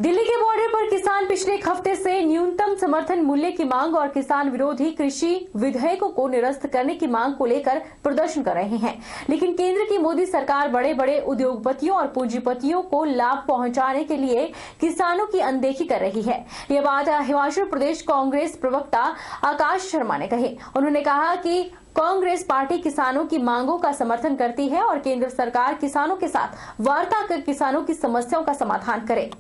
दिल्ली के बॉर्डर पर किसान पिछले एक हफ्ते से न्यूनतम समर्थन मूल्य की मांग और किसान विरोधी कृषि विधेयकों को निरस्त करने की मांग को लेकर प्रदर्शन कर रहे हैं। लेकिन केंद्र की मोदी सरकार बड़े बड़े उद्योगपतियों और पूंजीपतियों को लाभ पहुंचाने के लिए किसानों की अनदेखी कर रही है। यह बात हिमाचल प्रदेश कांग्रेस प्रवक्ता आकाश शर्मा ने कही। उन्होंने कहा कि कांग्रेस पार्टी किसानों की मांगों का समर्थन करती है और केंद्र सरकार किसानों के साथ वार्ता कर किसानों की समस्याओं का समाधान करे।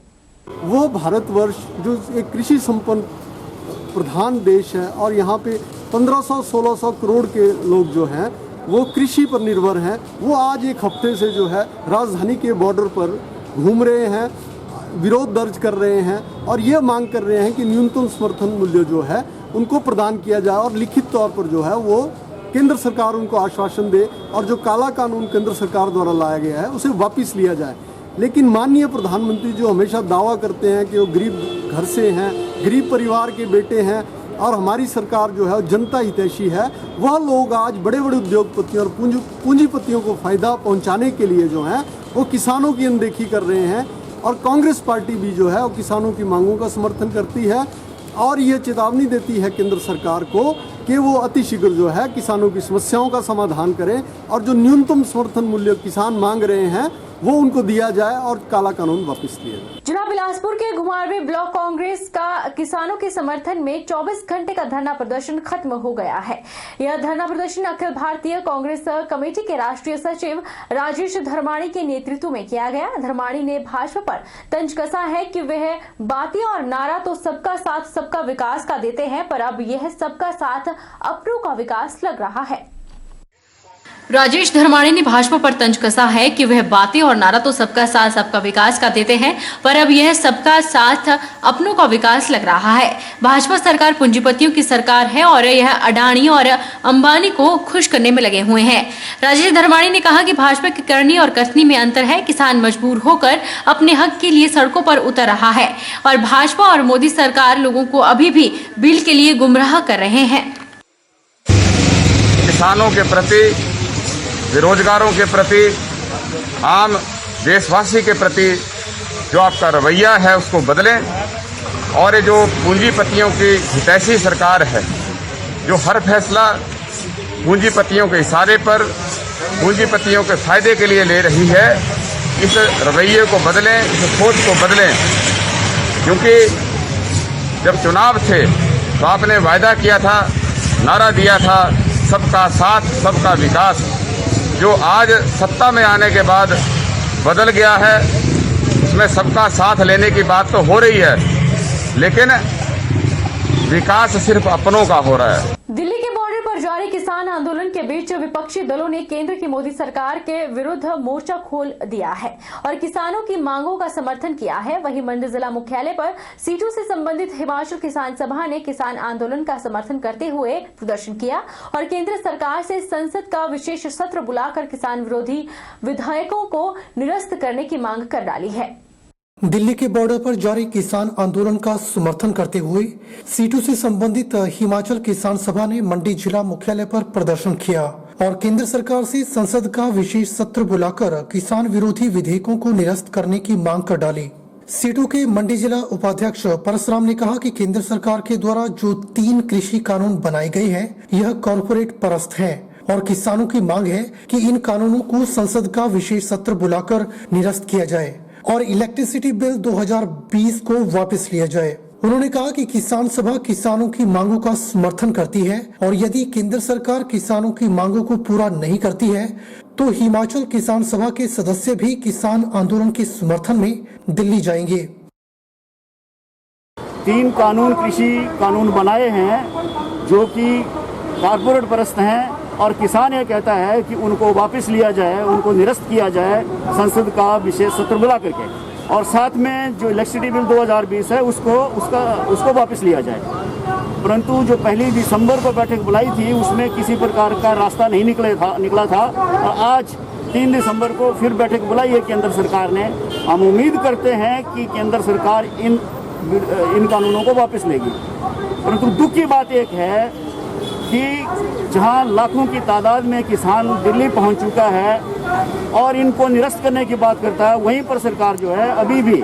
वो भारतवर्ष जो एक कृषि संपन्न प्रधान देश है और यहाँ पे 1500-1600 करोड़ के लोग जो हैं वो कृषि पर निर्भर हैं, वो आज एक हफ्ते से जो है राजधानी के बॉर्डर पर घूम रहे हैं, विरोध दर्ज कर रहे हैं और ये मांग कर रहे हैं कि न्यूनतम समर्थन मूल्य जो है उनको प्रदान किया जाए और लिखित तौर पर जो है वो केंद्र सरकार उनको आश्वासन दे और जो काला कानून केंद्र सरकार द्वारा लाया गया है उसे वापस लिया जाए। लेकिन माननीय प्रधानमंत्री जो हमेशा दावा करते हैं कि वो गरीब घर से हैं, गरीब परिवार के बेटे हैं और हमारी सरकार जो है जनता हितैषी है, वह लोग आज बड़े बड़े उद्योगपतियों और पूंजीपतियों को फ़ायदा पहुंचाने के लिए जो है वो किसानों की अनदेखी कर रहे हैं। और कांग्रेस पार्टी भी जो है वो किसानों की मांगों का समर्थन करती है और ये चेतावनी देती है केंद्र सरकार को कि वो अतिशीघ्र जो है किसानों की समस्याओं का समाधान करें और जो न्यूनतम समर्थन मूल्य किसान मांग रहे हैं वो उनको दिया जाए और काला कानून वापस लिया जाए। जिला बिलासपुर के घुमारवीं ब्लॉक कांग्रेस का किसानों के समर्थन में 24 घंटे का धरना प्रदर्शन खत्म हो गया है। यह धरना प्रदर्शन अखिल भारतीय कांग्रेस कमेटी के राष्ट्रीय सचिव राजेश धर्माणी के नेतृत्व में किया गया। धर्माणी ने भाजपा पर तंज कसा है कि वह बातें और नारा तो सबका साथ सबका विकास का देते हैं, पर अब यह सबका साथ अपनों का विकास लग रहा है। राजेश धर्माणी ने भाजपा पर तंज कसा है कि वह बातें और नारा तो सबका साथ सबका विकास का देते हैं, पर अब यह सबका साथ अपनों का विकास लग रहा है। भाजपा सरकार पूंजीपतियों की सरकार है और यह अडानी और अंबानी को खुश करने में लगे हुए हैं। राजेश धर्माणी ने कहा कि भाजपा की करनी और कथनी में अंतर है। किसान मजबूर होकर अपने हक के लिए सड़कों पर उतर रहा है और भाजपा और मोदी सरकार लोगों को अभी भी बिल के लिए गुमराह कर रहे हैं। किसानों के प्रति, बेरोजगारों के प्रति, आम देशवासी के प्रति जो आपका रवैया है उसको बदलें और ये जो पूंजीपतियों की हितैषी सरकार है जो हर फैसला पूंजीपतियों के इशारे पर पूंजीपतियों के फायदे के लिए ले रही है, इस रवैये को बदलें, इस सोच को बदलें। क्योंकि जब चुनाव थे तो आपने वायदा किया था, नारा दिया था सबका साथ सबका विकास, जो आज सत्ता में आने के बाद बदल गया है। उसमें सबका साथ लेने की बात तो हो रही है लेकिन विकास सिर्फ अपनों का हो रहा है। दिल्ली के बॉर्डर पर जारी किसान आंदोलन के बीच विपक्षी दलों ने केंद्र की मोदी सरकार के विरुद्ध मोर्चा खोल दिया है और किसानों की मांगों का समर्थन किया है। वहीं मंडी जिला मुख्यालय पर सीटों से संबंधित हिमाचल किसान सभा ने किसान आंदोलन का समर्थन करते हुए प्रदर्शन किया और केंद्र सरकार से संसद का विशेष सत्र बुलाकर किसान विरोधी विधेयकों को निरस्त करने की मांग कर डाली है। दिल्ली के बॉर्डर पर जारी किसान आंदोलन का समर्थन करते हुए सीटों से संबंधित हिमाचल किसान सभा ने मंडी जिला मुख्यालय पर प्रदर्शन किया और केंद्र सरकार से संसद का विशेष सत्र बुलाकर किसान विरोधी विधेयकों को निरस्त करने की मांग कर डाली। सीटों के मंडी जिला उपाध्यक्ष परशुराम ने कहा कि केंद्र सरकार के द्वारा जो 3 कृषि कानून बनाए गए हैं यह कॉर्पोरेट परस्त है और किसानों की मांग है कि इन कानूनों को संसद का विशेष सत्र बुलाकर निरस्त किया जाए और इलेक्ट्रिसिटी बिल 2020 को वापस लिया जाए। उन्होंने कहा कि किसान सभा किसानों की मांगों का समर्थन करती है और यदि केंद्र सरकार किसानों की मांगों को पूरा नहीं करती है तो हिमाचल किसान सभा के सदस्य भी किसान आंदोलन के समर्थन में दिल्ली जाएंगे। 3 कानून कृषि कानून बनाए हैं जो कि कारपोरेट परस्त हैं और किसान ये कहता है कि उनको वापस लिया जाए, उनको निरस्त किया जाए संसद का विशेष सत्र बुला करके और साथ में जो इलेक्ट्रिसिटी बिल 2020 है उसको वापस लिया जाए। परंतु जो 1 दिसंबर को बैठक बुलाई थी उसमें किसी प्रकार का रास्ता नहीं निकला था और आज 3 दिसंबर को फिर बैठक बुलाई है केंद्र सरकार ने। हम उम्मीद करते हैं कि केंद्र सरकार इन कानूनों को वापस लेगी। परंतु दुख की बात एक है कि जहां लाखों की तादाद में किसान दिल्ली पहुंच चुका है और इनको निरस्त करने की बात करता है, वहीं पर सरकार जो है अभी भी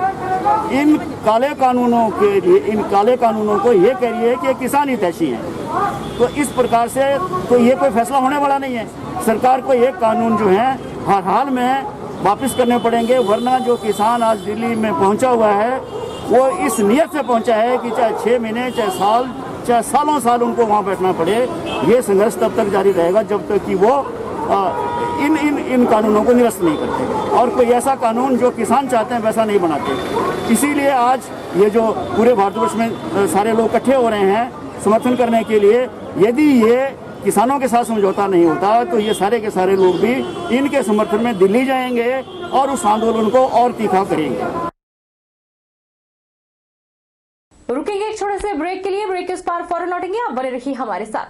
इन काले कानूनों के लिए, इन काले कानूनों को ये कह रही है कि किसान हितैषी हैं। तो इस प्रकार से तो ये कोई फैसला होने वाला नहीं है। सरकार को ये कानून जो है हर हाल में वापस करने पड़ेंगे, वरना जो किसान आज दिल्ली में पहुंचा हुआ है वो इस नियत से पहुंचा है कि चाहे 6 महीने, चाहे साल, चाहे सालों साल उनको वहाँ बैठना पड़े, ये संघर्ष तब तक जारी रहेगा जब तक कि वो इन कानूनों को निरस्त नहीं करते। और कोई ऐसा कानून जो किसान चाहते हैं वैसा नहीं बनाते। इसीलिए आज ये जो पूरे भारतवर्ष में सारे लोग इकट्ठे हो रहे हैं समर्थन करने के लिए, यदि ये किसानों के साथ समझौता नहीं होता तो ये सारे के सारे लोग भी इनके समर्थन में दिल्ली जाएंगे और उस आंदोलन को और तीखा करेंगे। रुकेंगे एक छोटे से ब्रेक के लिए। ब्रेक के उस पार फौरन लौटेंगे, आप बने रहिए हमारे साथ।